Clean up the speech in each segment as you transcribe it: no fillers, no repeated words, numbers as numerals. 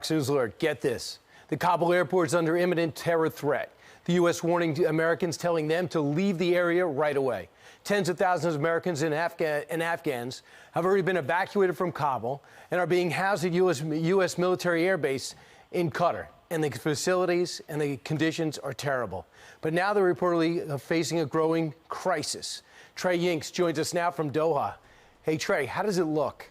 Fox News Alert. Get this. The Kabul airport is under imminent terror threat. The U.S. warning Americans, telling them to leave the area right away. Tens of thousands of Americans and Afghans have already been evacuated from Kabul and are being housed at U.S. military air base in Qatar. And the facilities and the conditions are terrible. But now they're reportedly facing a growing crisis. Trey Yinks joins us now from Doha. Hey, Trey, how does it look?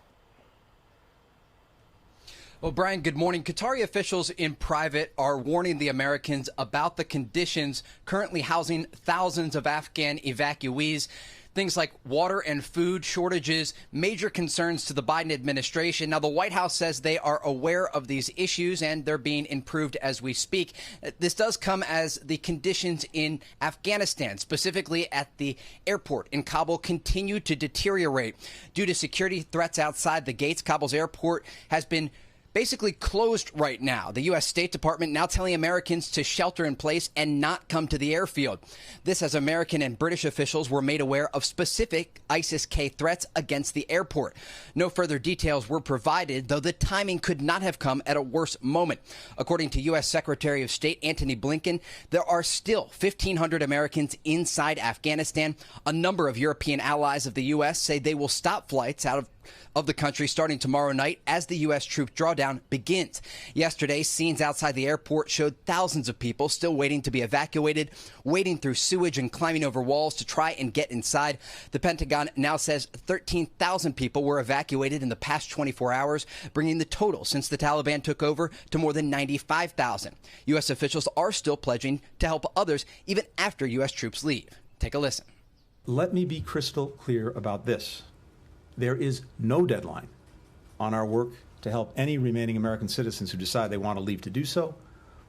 Well, Brian, good morning. Qatari officials in private are warning the Americans about the conditions currently housing thousands of Afghan evacuees. Things like water and food shortages, major concerns to the Biden administration. Now, the White House says they are aware of these issues and they're being improved as we speak. This does come as the conditions in Afghanistan, specifically at the airport in Kabul, continue to deteriorate. Due to security threats outside the gates, Kabul's airport has been basically closed right now. The U.S. State Department now telling Americans to shelter in place and not come to the airfield. This as American and British officials were made aware of specific ISIS-K threats against the airport. No further details were provided, though the timing could not have come at a worse moment. According to U.S. Secretary of State Antony Blinken, there are still 1,500 Americans inside Afghanistan. A number of European allies of the U.S. say they will stop flights out of the country starting tomorrow night as the U.S. troop drawdown begins. Yesterday, scenes outside the airport showed thousands of people still waiting to be evacuated, wading through sewage and climbing over walls to try and get inside. The Pentagon now says 13,000 people were evacuated in the past 24 hours, bringing the total since the Taliban took over to more than 95,000. U.S. officials are still pledging to help others even after U.S. troops leave. Take a listen. Let me be crystal clear about this. There is no deadline on our work to help any remaining American citizens who decide they want to leave to do so,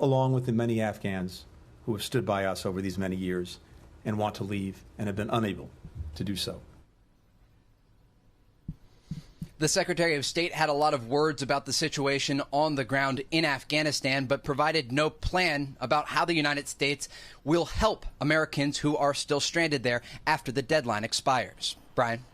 along with the many Afghans who have stood by us over these many years and want to leave and have been unable to do so. The Secretary of State had a lot of words about the situation on the ground in Afghanistan, but provided no plan about how the United States will help Americans who are still stranded there after the deadline expires. Brian?